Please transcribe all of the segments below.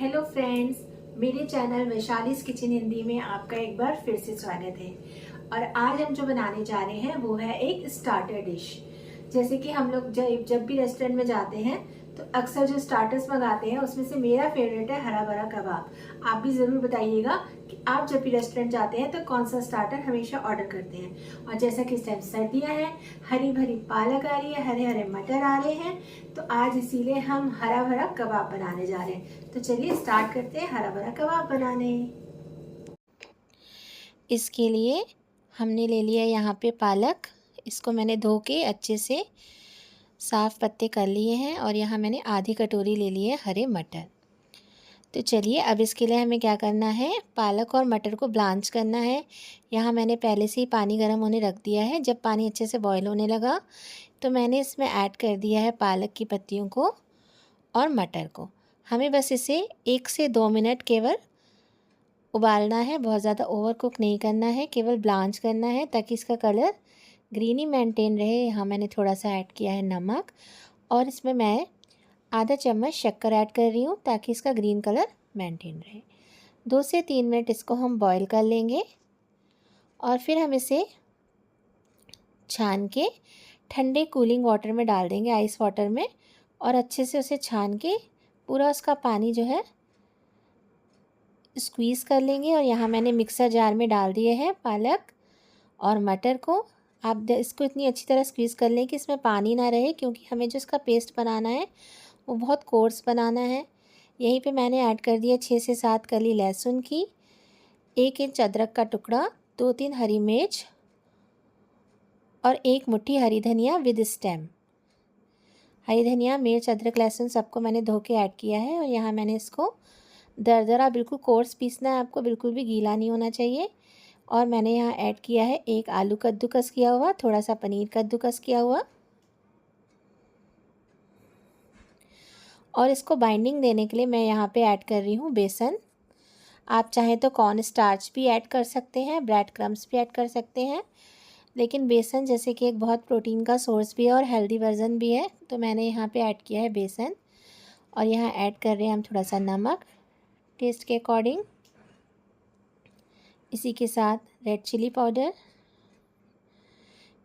Hello friends, मेरे channel Vaishali's kitchen Hindi में आपका एक बार फिर से स्वागत है। और आज हम जो बनाने जा रहे हैं वो है एक स्टार्टर डिश। जैसे कि हम लोग जब भी रेस्टोरेंट में जाते हैं तो अक्सर जो स्टार्टर्स मंगाते हैं उसमें से मेरा फेवरेट है हरा भरा कबाब। आप भी ज़रूर बताइएगा कि आप जब भी रेस्टोरेंट जाते हैं तो कौन सा स्टार्टर हमेशा ऑर्डर करते हैं। और जैसा कि इस टाइम सर्दियाँ हैं, हरी भरी पालक आ रही है, हरे हरे मटर आ रहे हैं, तो आज इसीलिए हम हरा भरा कबाब बनाने जा रहे हैं। तो चलिए स्टार्ट करते हैं हरा भरा कबाब बनाने। इसके लिए हमने ले लिया यहाँ पे पालक। इसको मैंने धो के अच्छे से साफ़ पत्ते कर लिए हैं। और यहाँ मैंने आधी कटोरी ले लिए हरे मटर। तो चलिए अब इसके लिए हमें क्या करना है, पालक और मटर को ब्लांच करना है। यहाँ मैंने पहले से ही पानी गर्म होने रख दिया है। जब पानी अच्छे से बॉयल होने लगा तो मैंने इसमें ऐड कर दिया है पालक की पत्तियों को और मटर को। हमें बस इसे 1 से 2 मिनट केवल उबालना है, बहुत ज़्यादा ओवर कुक नहीं करना है, केवल ब्लांच करना है ताकि इसका कलर ग्रीनी मेंटेन रहे। यहाँ मैंने थोड़ा सा ऐड किया है नमक और इसमें मैं आधा चम्मच शक्कर ऐड कर रही हूँ ताकि इसका ग्रीन कलर मेंटेन रहे। 2 से 3 मिनट इसको हम बॉईल कर लेंगे और फिर हम इसे छान के ठंडे कूलिंग वाटर में डाल देंगे, आइस वाटर में, और अच्छे से उसे छान के पूरा उसका पानी जो है स्क्वीज़ कर लेंगे। और यहाँ मैंने मिक्सर जार में डाल दिए हैं पालक और मटर को। आप इसको इतनी अच्छी तरह स्क्वीज़ कर लें कि इसमें पानी ना रहे, क्योंकि हमें जो इसका पेस्ट बनाना है वो बहुत कोर्स बनाना है। यहीं पे मैंने ऐड कर दिया 6 से 7 कली लहसुन की, 1 इंच अदरक का टुकड़ा, 2-3 हरी मिर्च और 1 मुट्ठी हरी धनिया विद स्टेम। हरी धनिया, मिर्च, अदरक, लहसुन सबको मैंने धो के ऐड किया है। और यहाँ मैंने इसको दरदरा बिल्कुल कोर्स पीसना है, आपको बिल्कुल भी गीला नहीं होना चाहिए। और मैंने यहाँ ऐड किया है 1 आलू कद्दूकस किया हुआ, थोड़ा सा पनीर कद्दूकस किया हुआ। और इसको बाइंडिंग देने के लिए मैं यहाँ पे ऐड कर रही हूँ बेसन। आप चाहें तो कॉर्न स्टार्च भी ऐड कर सकते हैं, ब्रेड क्रम्स भी ऐड कर सकते हैं, लेकिन बेसन जैसे कि एक बहुत प्रोटीन का सोर्स भी है और हेल्दी वर्जन भी है, तो मैंने यहाँ पे ऐड किया है बेसन। और यहाँ ऐड कर रहे हैं हम थोड़ा सा नमक टेस्ट के अकॉर्डिंग। इसी के साथ रेड चिली पाउडर,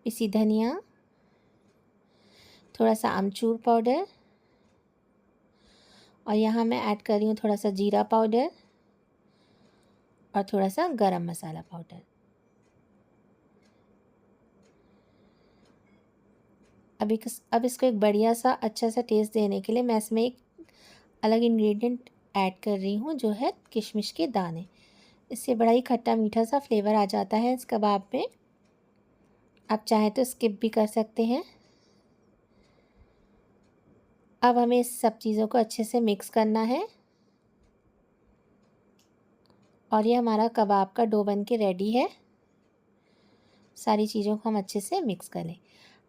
पिसी धनिया, थोड़ा सा अमचूर पाउडर, और यहाँ मैं ऐड कर रही हूँ थोड़ा सा जीरा पाउडर और थोड़ा सा गरम मसाला पाउडर। अब इसको एक बढ़िया सा अच्छा सा टेस्ट देने के लिए मैं इसमें एक अलग इंग्रेडिएंट ऐड कर रही हूँ, जो है किशमिश के दाने। इससे बड़ा ही खट्टा मीठा सा फ्लेवर आ जाता है इस कबाब में। आप चाहें तो स्किप भी कर सकते हैं। अब हमें इस सब चीज़ों को अच्छे से मिक्स करना है और ये हमारा कबाब का डो बन के रेडी है। सारी चीज़ों को हम अच्छे से मिक्स कर लें।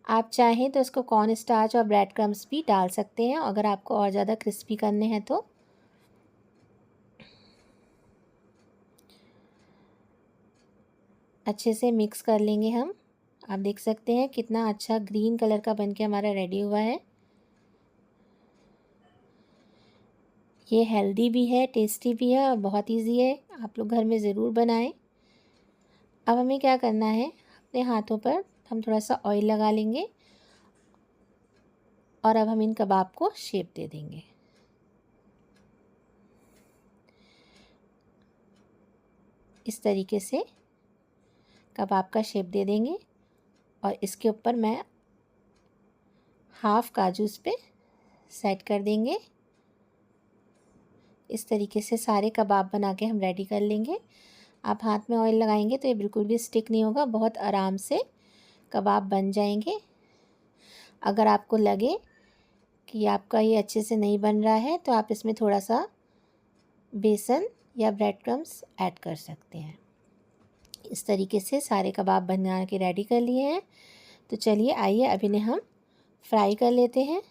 आप चाहें तो इसको कॉर्न स्टार्च और ब्रेड क्रम्स भी डाल सकते हैं अगर आपको और ज़्यादा क्रिस्पी करने हैं तो। अच्छे से मिक्स कर लेंगे हम। आप देख सकते हैं कितना अच्छा ग्रीन कलर का बनके हमारा रेडी हुआ है। ये हेल्दी भी है, टेस्टी भी है और बहुत इजी है, आप लोग घर में ज़रूर बनाएं। अब हमें क्या करना है, अपने हाथों पर हम थोड़ा सा ऑयल लगा लेंगे और अब हम इन कबाब को शेप दे देंगे। इस तरीके से कबाब का शेप दे देंगे और इसके ऊपर मैं हाफ़ काजू इस पे सेट कर देंगे। इस तरीके से सारे कबाब बना के हम रेडी कर लेंगे। आप हाथ में ऑयल लगाएंगे तो ये बिल्कुल भी स्टिक नहीं होगा, बहुत आराम से कबाब बन जाएंगे। अगर आपको लगे कि आपका ये अच्छे से नहीं बन रहा है तो आप इसमें थोड़ा सा बेसन या ब्रेड क्रम्स ऐड कर सकते हैं। इस तरीके से सारे कबाब बना के रेडी कर लिए हैं। तो चलिए आइए अब इन्हें हम फ्राई कर लेते हैं।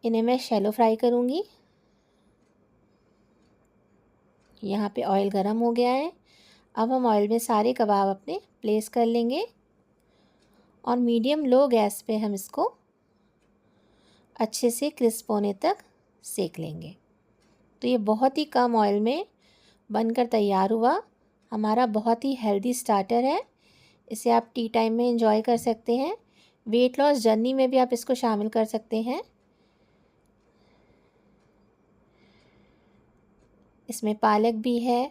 इन्हें मैं शैलो फ्राई करूँगी। यहाँ पे ऑयल गरम हो गया है। अब हम ऑयल में सारे कबाब अपने प्लेस कर लेंगे और मीडियम लो गैस पे हम इसको अच्छे से क्रिस्प होने तक सेक लेंगे। तो ये बहुत ही कम ऑयल में बनकर तैयार हुआ। हमारा बहुत ही हेल्दी स्टार्टर है। इसे आप टी टाइम में एंजॉय कर सकते हैं। वेट लॉस जर्नी में भी आप इसको शामिल कर सकते हैं। इसमें पालक भी है,